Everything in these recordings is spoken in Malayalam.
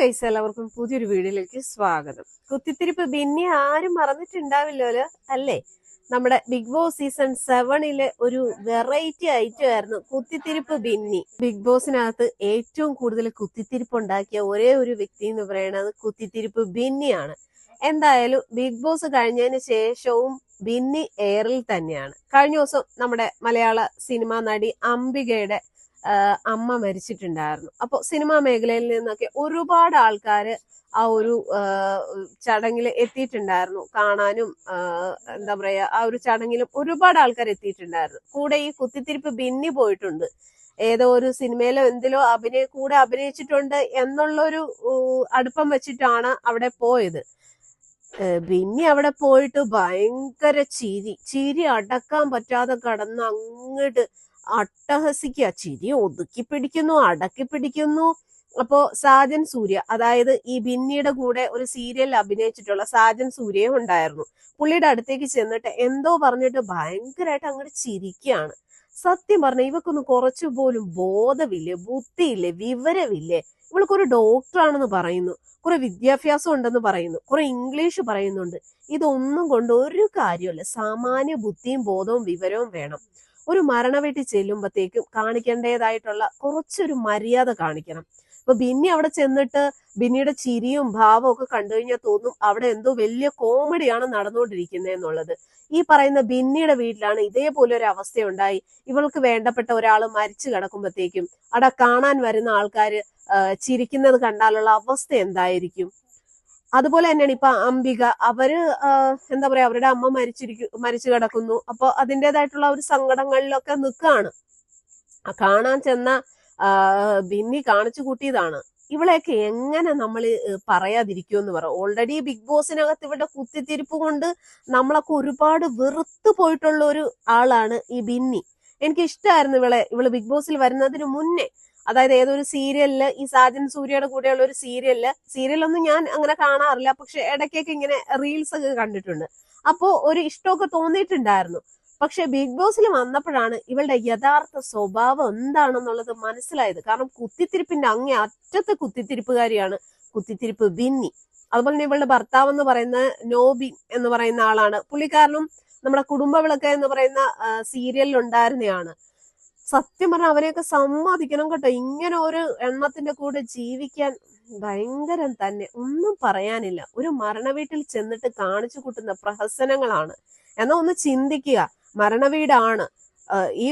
ഗൈസ്, എല്ലാവർക്കും പുതിയൊരു വീഡിയോയിലേക്ക് സ്വാഗതം. കുത്തിത്തിരിപ്പ് ബിന്നി ആരും മറന്നിട്ടുണ്ടാവില്ലല്ലോ അല്ലേ? നമ്മുടെ ബിഗ് ബോസ് സീസൺ 7 ഒരു വെറൈറ്റി ഐറ്റം ആയിരുന്നു കുത്തിത്തിരിപ്പ് ബിന്നി. ബിഗ് ബോസിനകത്ത് ഏറ്റവും കൂടുതൽ കുത്തിത്തിരിപ്പ് ഉണ്ടാക്കിയ ഒരേ ഒരു വ്യക്തി എന്ന് പറയുന്നത് കുത്തിത്തിരിപ്പ് ബിന്നിയാണ്. എന്തായാലും ബിഗ് ബോസ് കഴിഞ്ഞതിന് ശേഷവും ബിന്നി എയറിൽ തന്നെയാണ്. കഴിഞ്ഞ ദിവസം നമ്മുടെ മലയാള സിനിമാ നടി അംബികയുടെ അമ്മ മരിച്ചിട്ടുണ്ടായിരുന്നു. അപ്പോൾ സിനിമാ മേഖലയിൽ നിന്നൊക്കെ ഒരുപാട് ആൾക്കാര് ആ ഒരു ചടങ്ങിൽ എത്തിയിട്ടുണ്ടായിരുന്നു. കാണാനും എന്താ പറയാ, ആ ഒരു ചടങ്ങിലും ഒരുപാട് ആൾക്കാർ എത്തിയിട്ടുണ്ടായിരുന്നു. കൂടെ ഈ കുത്തിത്തിരിപ്പ് ബിന്നി പോയിട്ടുണ്ട്. ഏതോ ഒരു സിനിമയിലോ എന്തിലോ കൂടെ അഭിനയിച്ചിട്ടുണ്ട് എന്നുള്ളൊരു അടുപ്പം വെച്ചിട്ടാണ് അവിടെ പോയത്. ബിന്നി അവിടെ പോയിട്ട് ഭയങ്കര ചിരി അടക്കാൻ പറ്റാതെ കടന്ന് അങ്ങോട്ട് അട്ടഹസിക്കുക. ചിരി ഒതുക്കി പിടിക്കുന്നു, അടക്കി പിടിക്കുന്നു. അപ്പോ സാജൻ സൂര്യ, അതായത് ഈ ബിന്നിയുടെ കൂടെ ഒരു സീരിയലിൽ അഭിനയിച്ചിട്ടുള്ള സാജൻ സൂര്യയും ഉണ്ടായിരുന്നു. പുള്ളിയുടെ അടുത്തേക്ക് ചെന്നിട്ട് എന്തോ പറഞ്ഞിട്ട് ഭയങ്കരമായിട്ട് അങ്ങോട്ട് ചിരിക്കുകയാണ്. സത്യം പറഞ്ഞ ഇവക്കൊന്നും കുറച്ചു പോലും ബോധമില്ലേ, ബുദ്ധിയില്ലേ, വിവരമില്ലേ. ഇവൾക്കൊരു ഡോക്ടറാണെന്ന് പറയുന്നു, കുറെ വിദ്യാഭ്യാസം ഉണ്ടെന്ന് പറയുന്നു, കുറെ ഇംഗ്ലീഷ് പറയുന്നുണ്ട്. ഇതൊന്നും കൊണ്ട് ഒരു കാര്യമല്ല. സാമാന്യ ബുദ്ധിയും ബോധവും വിവരവും വേണം. ഒരു മരണ വീട്ടിൽ ചെല്ലുമ്പോഴത്തേക്കും കാണിക്കേണ്ടതായിട്ടുള്ള കുറച്ചൊരു മര്യാദ കാണിക്കണം. ഇപ്പൊ ബിന്നി അവിടെ ചെന്നിട്ട് ബിന്നിയുടെ ചിരിയും ഭാവവും ഒക്കെ കണ്ടു കഴിഞ്ഞാൽ തോന്നും അവിടെ എന്തോ വലിയ കോമഡിയാണ് നടന്നുകൊണ്ടിരിക്കുന്നത് എന്നുള്ളത്. ഈ പറയുന്ന ബിന്നിയുടെ വീട്ടിലാണ് ഇതേപോലെ ഒരു അവസ്ഥയുണ്ടായി. ഇവൾക്ക് വേണ്ടപ്പെട്ട ഒരാൾ മരിച്ചു കിടക്കുമ്പോഴത്തേക്കും അവിടെ കാണാൻ വരുന്ന ആൾക്കാര് ചിരിക്കുന്നത് കണ്ടാലുള്ള അവസ്ഥ എന്തായിരിക്കും? അതുപോലെ തന്നെയാണ് ഇപ്പൊ അംബിക. അവര് എന്താ പറയാ, അവരുടെ അമ്മ മരിച്ചു കിടക്കുന്നു. അപ്പൊ അതിൻ്റെതായിട്ടുള്ള ഒരു സങ്കടങ്ങളിലൊക്കെ നിൽക്കുകയാണ്. കാണാൻ ചെന്ന ബിന്നി കാണിച്ചു കൂട്ടിയതാണ്. ഇവളെയൊക്കെ എങ്ങനെ നമ്മൾ പറയാതിരിക്കുമെന്ന് പറ. ഓൾറെഡി ബിഗ് ബോസിനകത്ത് ഇവരുടെ കുത്തിത്തിരിപ്പ് കൊണ്ട് നമ്മളൊക്കെ ഒരുപാട് വെറുത്തു പോയിട്ടുള്ള ഒരു ആളാണ് ഈ ബിന്നി. എനിക്ക് ഇഷ്ടമായിരുന്നു ഇവള് ബിഗ് ബോസിൽ വരുന്നതിന് മുന്നേ. അതായത് ഏതൊരു സീരിയലില്, ഈ സാജൻ സൂര്യയുടെ കൂടെയുള്ള ഒരു സീരിയലൊന്നും ഞാൻ അങ്ങനെ കാണാറില്ല, പക്ഷെ ഇടയ്ക്കൊക്കെ ഇങ്ങനെ റീൽസ് ഒക്കെ കണ്ടിട്ടുണ്ട്. അപ്പോ ഒരു ഇഷ്ടമൊക്കെ തോന്നിയിട്ടുണ്ടായിരുന്നു. പക്ഷെ ബിഗ് ബോസിൽ വന്നപ്പോഴാണ് ഇവളുടെ യഥാർത്ഥ സ്വഭാവം എന്താണെന്നുള്ളത് മനസ്സിലായത്. കാരണം കുത്തിത്തിരിപ്പിന്റെ അങ്ങേ അറ്റത്തെ കുത്തിത്തിരിപ്പുകാരിയാണ് കുത്തിത്തിരിപ്പ് ബിന്നി. അതുപോലെ തന്നെ ഇവളുടെ ഭർത്താവ് എന്ന് പറയുന്ന നോബിൻ എന്ന് പറയുന്ന ആളാണ്. പുള്ളിക്കാരനും നമ്മുടെ കുടുംബ വിളക്ക് എന്ന് പറയുന്ന സീരിയലിൽ ഉണ്ടായിരുന്നയാണ്. സത്യം പറഞ്ഞാൽ അവനെയൊക്കെ സമ്മതിക്കണം കേട്ടോ. ഇങ്ങനെ ഒരു എണ്ണത്തിന്റെ കൂടെ ജീവിക്കാൻ ഭയങ്കരം തന്നെ, ഒന്നും പറയാനില്ല. ഒരു മരണ വീട്ടിൽ ചെന്നിട്ട് കാണിച്ചു കൂട്ടുന്ന പ്രഹസനങ്ങളാണ്. എന്നാ ഒന്ന് ചിന്തിക്കുക. മരണവീടാണ്. ഈ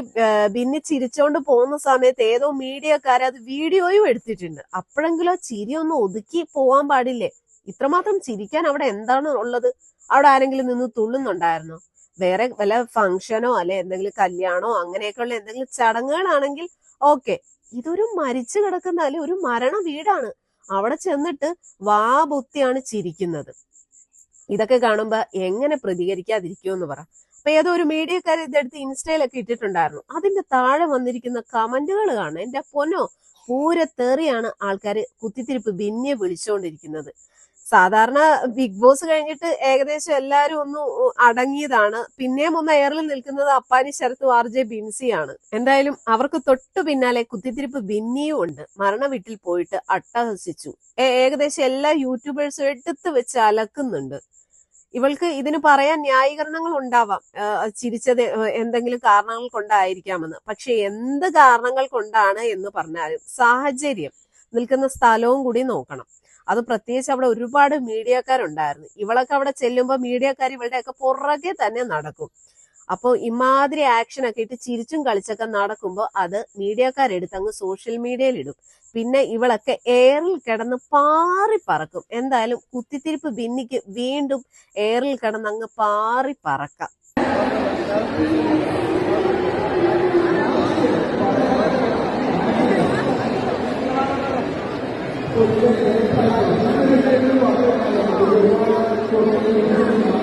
ബിന്നി ചിരിച്ചോണ്ട് പോകുന്ന സമയത്ത് ഏതോ മീഡിയക്കാരെ അത് വീഡിയോയും എടുത്തിട്ടുണ്ട്. അപ്പോഴെങ്കിലും ചിരി ഒന്ന് ഒതുക്കി പോവാൻ പാടില്ലേ? ഇത്രമാത്രം ചിരിക്കാൻ അവിടെ എന്താണ് ഉള്ളത്? അവിടെ ആരെങ്കിലും നിന്ന് തുള്ളുന്നുണ്ടായിരുന്നോ? വേറെ വല്ല ഫംഗ്ഷനോ അല്ലെ എന്തെങ്കിലും കല്യാണോ അങ്ങനെയൊക്കെയുള്ള എന്തെങ്കിലും ചടങ്ങുകളാണെങ്കിൽ ഓക്കെ. ഇതൊരു മരിച്ചു കിടക്കുന്ന അല്ലെ ഒരു മരണ വീടാണ്. അവിടെ ചെന്നിട്ട് ബുദ്ധിയാണ് ചിരിക്കുന്നത്. ഇതൊക്കെ കാണുമ്പോ എങ്ങനെ പ്രതികരിക്കാതിരിക്കുമെന്ന് പറ. അപ്പൊ ഏതോ ഒരു മീഡിയക്കാർ ഇതെടുത്ത് ഇൻസ്റ്റയിലൊക്കെ ഇട്ടിട്ടുണ്ടായിരുന്നു. അതിന്റെ താഴെ വന്നിരിക്കുന്ന കമന്റുകൾ കാണാം. എന്റെ പൊന്നോ, പൂരത്തേറിയാണ് ആൾക്കാര് കുത്തിത്തിരിപ്പ് ബിന്നിയെ വിളിച്ചുകൊണ്ടിരിക്കുന്നത്. സാധാരണ ബിഗ് ബോസ് കഴിഞ്ഞിട്ട് ഏകദേശം എല്ലാവരും ഒന്ന് അടങ്ങിയതാണ്. പിന്നെയും ഒന്ന് എയറിൽ നിൽക്കുന്നത് അപ്പാനി ശരത്ത് RJ ബിൻസിയാണ്. എന്തായാലും അവർക്ക് തൊട്ടു പിന്നാലെ കുത്തിത്തിരിപ്പ് ബിന്നിയും ഉണ്ട്. മരണ വീട്ടിൽ പോയിട്ട് അട്ടഹസിച്ചു. ഏകദേശം എല്ലാ യൂട്യൂബേഴ്സും എടുത്ത് വെച്ച് അലക്കുന്നുണ്ട്. ഇവൾക്ക് ഇതിന് പറയാൻ ന്യായീകരണങ്ങൾ ഉണ്ടാവാം. ചിരിച്ചത് എന്തെങ്കിലും കാരണങ്ങൾ കൊണ്ടായിരിക്കാമെന്ന്. പക്ഷെ എന്ത് കാരണങ്ങൾ കൊണ്ടാണ് എന്ന് പറഞ്ഞാലും സാഹചര്യം, നിൽക്കുന്ന സ്ഥലവും കൂടി നോക്കണം. അത് പ്രത്യേകിച്ച് അവിടെ ഒരുപാട് മീഡിയക്കാരുണ്ടായിരുന്നു. ഇവളൊക്കെ അവിടെ ചെല്ലുമ്പോൾ മീഡിയക്കാർ ഇവളുടെയൊക്കെ പുറകെ തന്നെ നടക്കും. അപ്പോൾ ഇമാതിരി ആക്ഷനൊക്കെ ഇട്ട് ചിരിച്ചും കളിച്ചൊക്കെ നടക്കുമ്പോൾ അത് മീഡിയക്കാരെടുത്ത് അങ്ങ് സോഷ്യൽ മീഡിയയിൽ ഇടും. പിന്നെ ഇവളൊക്കെ എയറിൽ കിടന്ന് പാറി പറക്കും. എന്തായാലും കുത്തിത്തിരിപ്പ് ബിന്നിക്ക് വീണ്ടും എയറിൽ കിടന്ന് അങ്ങ് പാറി പറക്കാം. Thank you.